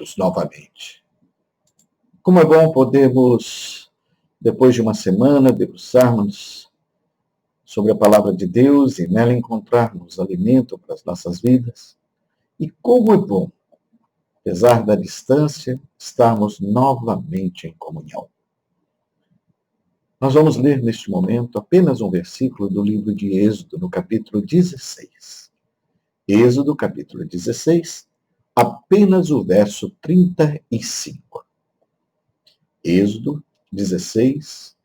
juntos novamente. Como é bom podermos, depois de uma semana, debruçarmos sobre a palavra de Deus e nela encontrarmos alimento para as nossas vidas. E como é bom, apesar da distância, estarmos novamente em comunhão. Nós vamos ler neste momento apenas um versículo do livro de Êxodo, no capítulo 16. Êxodo, capítulo 16, apenas o verso 35. Êxodo 16,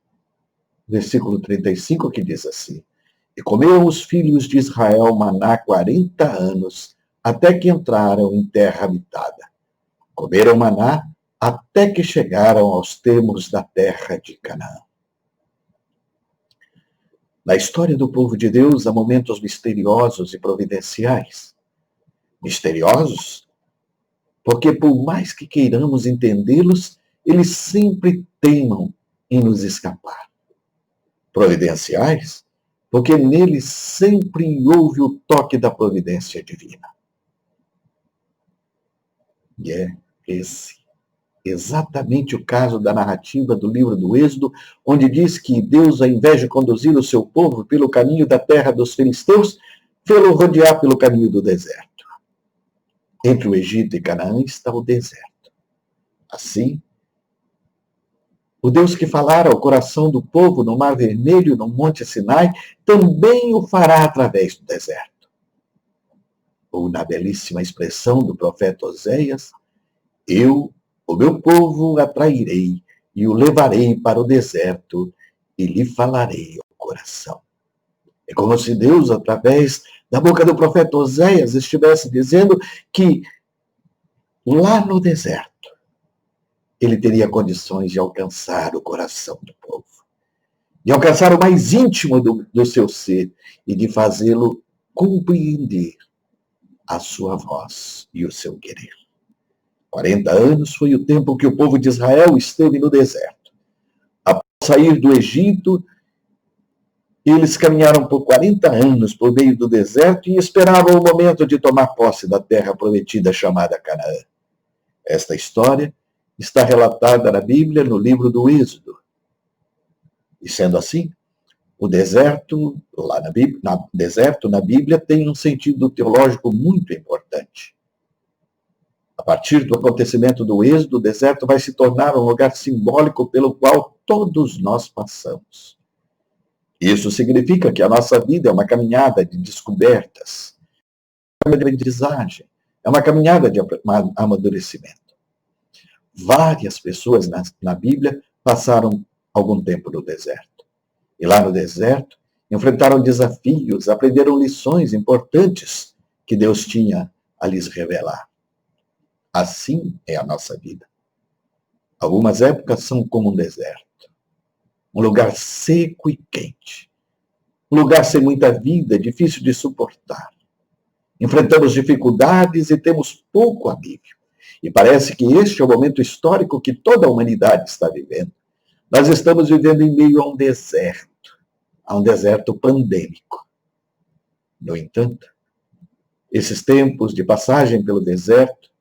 versículo 35, que diz assim: E comeram os filhos de Israel maná 40 anos, até que entraram em terra habitada. Comeram maná até que chegaram aos termos da terra de Canaã. Na história do povo de Deus há momentos misteriosos e providenciais. Misteriosos porque, por mais que queiramos entendê-los, eles sempre teimam em nos escapar. Providenciais porque neles sempre houve o toque da providência divina. E é esse exatamente o caso da narrativa do livro do Êxodo, onde diz que Deus, ao invés de conduzir o seu povo pelo caminho da terra dos filisteus, fê-lo rodear pelo caminho do deserto. Entre o Egito e Canaã está o deserto. Assim, o Deus que falara ao coração do povo no Mar Vermelho, no Monte Sinai, também o fará através do deserto. Ou na belíssima expressão do profeta Oséias: Eu, o meu povo, atrairei e o levarei para o deserto e lhe falarei ao coração. É como se Deus, através da boca do profeta Oséias, estivesse dizendo que lá no deserto ele teria condições de alcançar o coração do povo, de alcançar o mais íntimo do seu ser e de fazê-lo compreender a sua voz e o seu querer. 40 anos foi o tempo que o povo de Israel esteve no deserto. Após sair do Egito, eles caminharam por 40 anos por meio do deserto e esperavam o momento de tomar posse da terra prometida chamada Canaã. Esta história está relatada na Bíblia, no livro do Êxodo. E sendo assim, o deserto, na Bíblia, tem um sentido teológico muito importante. A partir do acontecimento do Êxodo, o deserto vai se tornar um lugar simbólico pelo qual todos nós passamos. Isso significa que a nossa vida é uma caminhada de descobertas, uma aprendizagem, é uma caminhada de amadurecimento. Várias pessoas na Bíblia passaram algum tempo no deserto. E lá no deserto, enfrentaram desafios, aprenderam lições importantes que Deus tinha a lhes revelar. Assim é a nossa vida. Algumas épocas são como um deserto. Um lugar seco e quente. Um lugar sem muita vida, difícil de suportar. Enfrentamos dificuldades e temos pouco alívio. E parece que este é o momento histórico que toda a humanidade está vivendo. Nós estamos vivendo em meio a um deserto pandêmico. No entanto, esses tempos de passagem pelo deserto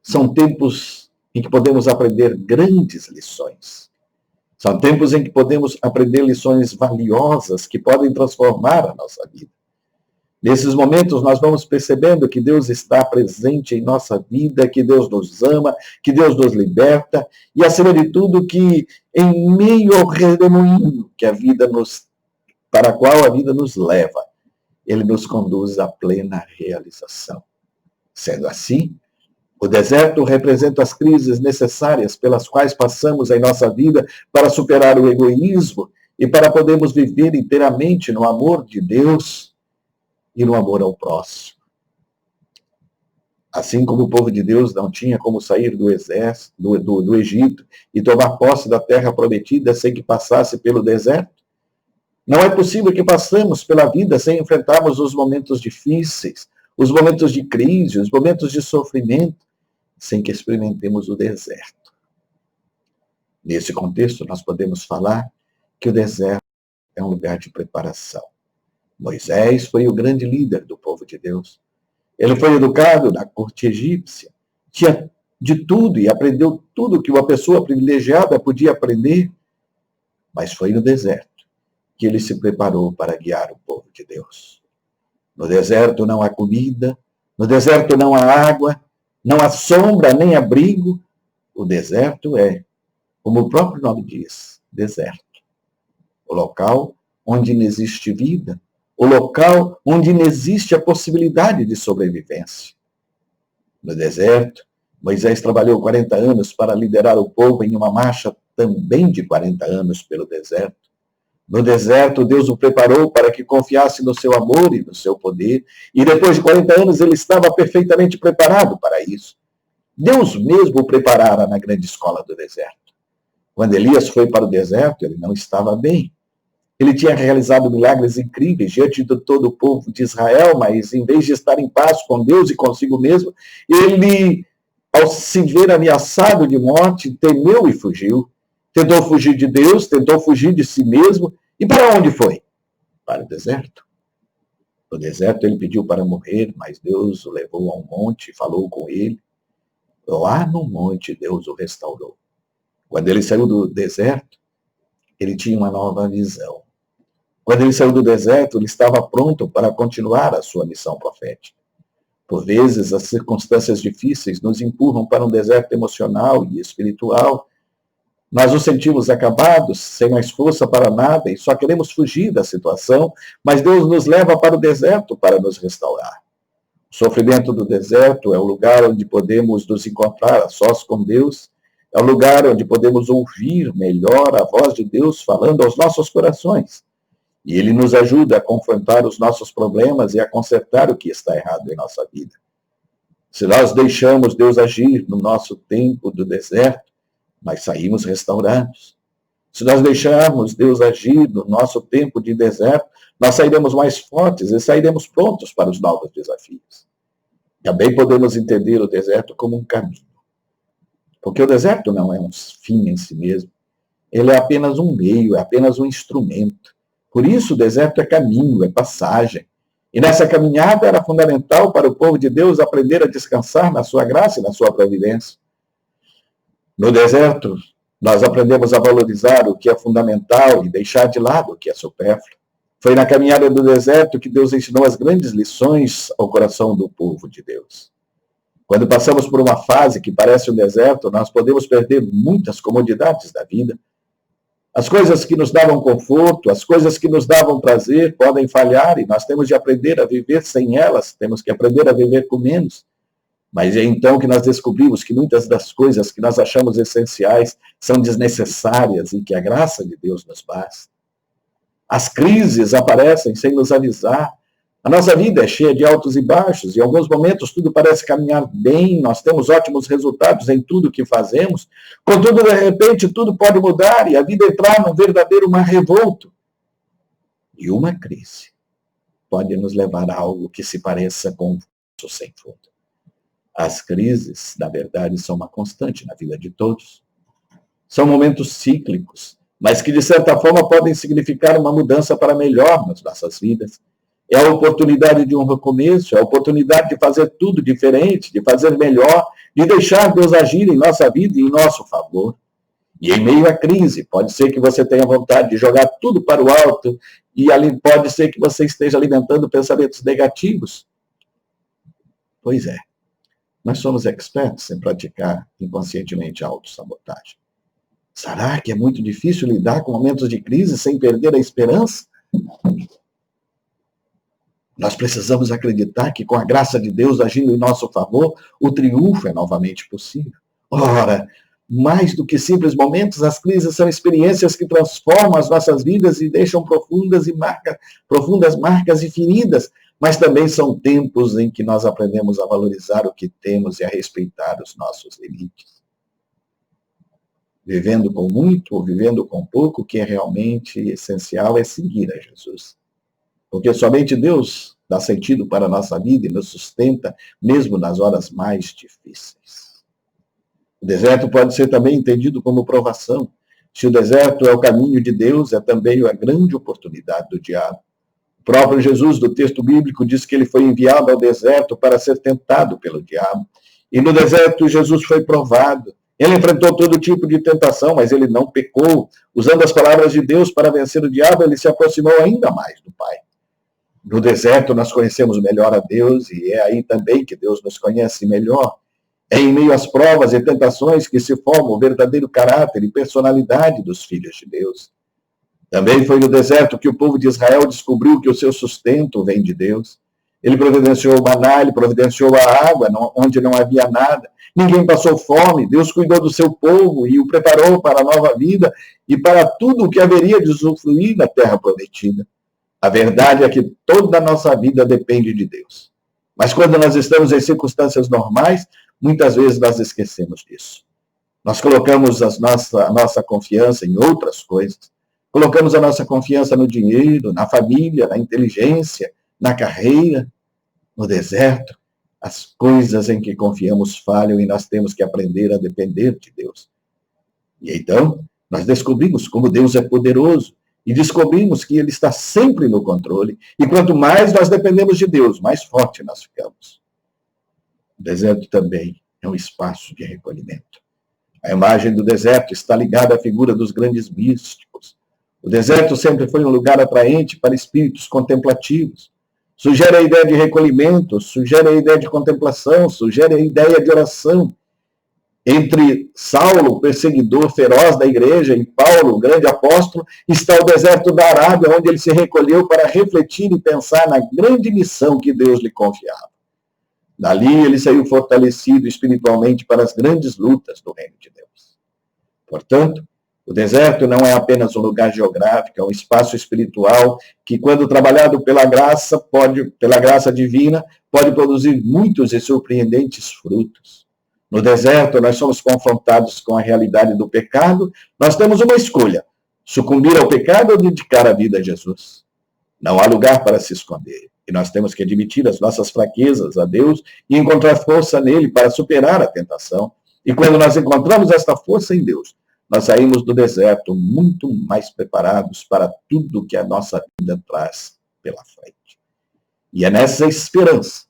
são tempos em que podemos aprender grandes lições. São tempos em que podemos aprender lições valiosas que podem transformar a nossa vida. Nesses momentos, nós vamos percebendo que Deus está presente em nossa vida, que Deus nos ama, que Deus nos liberta e, acima de tudo, que em meio ao redemoinho para a qual a vida nos leva, Ele nos conduz à plena realização. Sendo assim, o deserto representa as crises necessárias pelas quais passamos em nossa vida para superar o egoísmo e para podermos viver inteiramente no amor de Deus e no amor ao próximo. Assim como o povo de Deus não tinha como sair do Egito e tomar posse da terra prometida sem que passasse pelo deserto, não é possível que passemos pela vida sem enfrentarmos os momentos difíceis, os momentos de crise, os momentos de sofrimento, sem que experimentemos o deserto. Nesse contexto, nós podemos falar que o deserto é um lugar de preparação. Moisés foi o grande líder do povo de Deus. Ele foi educado na corte egípcia, tinha de tudo e aprendeu tudo que uma pessoa privilegiada podia aprender, mas foi no deserto que ele se preparou para guiar o povo de Deus. No deserto não há comida, no deserto não há água, não há sombra nem abrigo. O deserto é, como o próprio nome diz, deserto. O local onde não existe vida, o local onde não existe a possibilidade de sobrevivência. No deserto, Moisés trabalhou 40 anos para liderar o povo em uma marcha também de 40 anos pelo deserto. No deserto, Deus o preparou para que confiasse no seu amor e no seu poder, e depois de 40 anos ele estava perfeitamente preparado para isso. Deus mesmo o preparara na grande escola do deserto. Quando Elias foi para o deserto, ele não estava bem. Ele tinha realizado milagres incríveis diante de todo o povo de Israel, mas em vez de estar em paz com Deus e consigo mesmo, ele, ao se ver ameaçado de morte, temeu e fugiu. Tentou fugir de Deus, tentou fugir de si mesmo. E para onde foi? Para o deserto. No deserto ele pediu para morrer, mas Deus o levou a um monte e falou com ele. Lá no monte Deus o restaurou. Quando ele saiu do deserto, ele tinha uma nova visão. Quando ele saiu do deserto, ele estava pronto para continuar a sua missão profética. Por vezes, as circunstâncias difíceis nos empurram para um deserto emocional e espiritual. Nós nos sentimos acabados, sem mais força para nada e só queremos fugir da situação, mas Deus nos leva para o deserto para nos restaurar. O sofrimento do deserto é o lugar onde podemos nos encontrar a sós com Deus, é o lugar onde podemos ouvir melhor a voz de Deus falando aos nossos corações. E Ele nos ajuda a confrontar os nossos problemas e a consertar o que está errado em nossa vida. Se nós deixamos Deus agir no nosso tempo do deserto, nós saímos restaurados. Se nós deixarmos Deus agir no nosso tempo de deserto, nós sairemos mais fortes e sairemos prontos para os novos desafios. Também podemos entender o deserto como um caminho. Porque o deserto não é um fim em si mesmo. Ele é apenas um meio, é apenas um instrumento. Por isso o deserto é caminho, é passagem. E nessa caminhada era fundamental para o povo de Deus aprender a descansar na sua graça e na sua providência. No deserto, nós aprendemos a valorizar o que é fundamental e deixar de lado o que é supérfluo. Foi na caminhada do deserto que Deus ensinou as grandes lições ao coração do povo de Deus. Quando passamos por uma fase que parece um deserto, nós podemos perder muitas comodidades da vida. As coisas que nos davam conforto, as coisas que nos davam prazer podem falhar e nós temos de aprender a viver sem elas, temos que aprender a viver com menos. Mas é então que nós descobrimos que muitas das coisas que nós achamos essenciais são desnecessárias e que a graça de Deus nos basta. As crises aparecem sem nos avisar. A nossa vida é cheia de altos e baixos. Em alguns momentos tudo parece caminhar bem, nós temos ótimos resultados em tudo que fazemos. Contudo, de repente, tudo pode mudar e a vida entrar num verdadeiro mar revolto. E uma crise pode nos levar a algo que se pareça com um poço sem fundo. As crises, na verdade, são uma constante na vida de todos. São momentos cíclicos, mas que, de certa forma, podem significar uma mudança para melhor nas nossas vidas. É a oportunidade de um recomeço, é a oportunidade de fazer tudo diferente, de fazer melhor, de deixar Deus agir em nossa vida e em nosso favor. E em meio à crise, pode ser que você tenha vontade de jogar tudo para o alto e ali pode ser que você esteja alimentando pensamentos negativos. Pois é. Nós somos expertos em praticar inconscientemente a autossabotagem. Será que é muito difícil lidar com momentos de crise sem perder a esperança? Nós precisamos acreditar que com a graça de Deus agindo em nosso favor, o triunfo é novamente possível. Ora, mais do que simples momentos, as crises são experiências que transformam as nossas vidas e deixam profundas marcas e feridas, mas também são tempos em que nós aprendemos a valorizar o que temos e a respeitar os nossos limites. Vivendo com muito ou vivendo com pouco, o que é realmente essencial é seguir a Jesus. Porque somente Deus dá sentido para a nossa vida e nos sustenta, mesmo nas horas mais difíceis. O deserto pode ser também entendido como provação. Se o deserto é o caminho de Deus, é também a grande oportunidade do diabo. O próprio Jesus, do texto bíblico, diz que ele foi enviado ao deserto para ser tentado pelo diabo. E no deserto Jesus foi provado. Ele enfrentou todo tipo de tentação, mas ele não pecou. Usando as palavras de Deus para vencer o diabo, ele se aproximou ainda mais do Pai. No deserto nós conhecemos melhor a Deus e é aí também que Deus nos conhece melhor. É em meio às provas e tentações que se forma o verdadeiro caráter e personalidade dos filhos de Deus. Também foi no deserto que o povo de Israel descobriu que o seu sustento vem de Deus. Ele providenciou o maná, ele providenciou a água onde não havia nada. Ninguém passou fome, Deus cuidou do seu povo e o preparou para a nova vida e para tudo o que haveria de usufruir na terra prometida. A verdade é que toda a nossa vida depende de Deus. Mas quando nós estamos em circunstâncias normais, muitas vezes nós esquecemos disso. Nós colocamos a nossa confiança em outras coisas. Colocamos a nossa confiança no dinheiro, na família, na inteligência, na carreira, no deserto. As coisas em que confiamos falham e nós temos que aprender a depender de Deus. E então, nós descobrimos como Deus é poderoso e descobrimos que Ele está sempre no controle. E quanto mais nós dependemos de Deus, mais forte nós ficamos. O deserto também é um espaço de recolhimento. A imagem do deserto está ligada à figura dos grandes místicos. O deserto sempre foi um lugar atraente para espíritos contemplativos. Sugere a ideia de recolhimento, sugere a ideia de contemplação, sugere a ideia de oração. Entre Saulo, perseguidor feroz da igreja, e Paulo, o grande apóstolo, está o deserto da Arábia, onde ele se recolheu para refletir e pensar na grande missão que Deus lhe confiava. Dali ele saiu fortalecido espiritualmente para as grandes lutas do reino de Deus. Portanto, o deserto não é apenas um lugar geográfico, é um espaço espiritual que, quando trabalhado pela graça divina, pode produzir muitos e surpreendentes frutos. No deserto, nós somos confrontados com a realidade do pecado, nós temos uma escolha: sucumbir ao pecado ou dedicar a vida a Jesus. Não há lugar para se esconder, e nós temos que admitir as nossas fraquezas a Deus e encontrar força nele para superar a tentação. E quando nós encontramos esta força em Deus, nós saímos do deserto muito mais preparados para tudo que a nossa vida traz pela frente. E é nessa esperança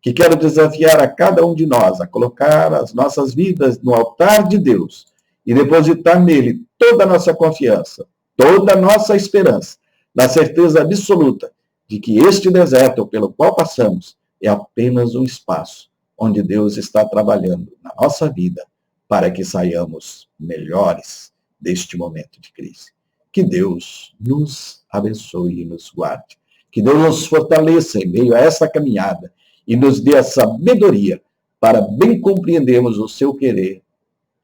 que quero desafiar a cada um de nós a colocar as nossas vidas no altar de Deus e depositar nele toda a nossa confiança, toda a nossa esperança, na certeza absoluta de que este deserto pelo qual passamos é apenas um espaço onde Deus está trabalhando na nossa vida para que saiamos melhores deste momento de crise. Que Deus nos abençoe e nos guarde. Que Deus nos fortaleça em meio a essa caminhada e nos dê a sabedoria para bem compreendermos o seu querer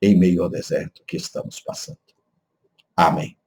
em meio ao deserto que estamos passando. Amém.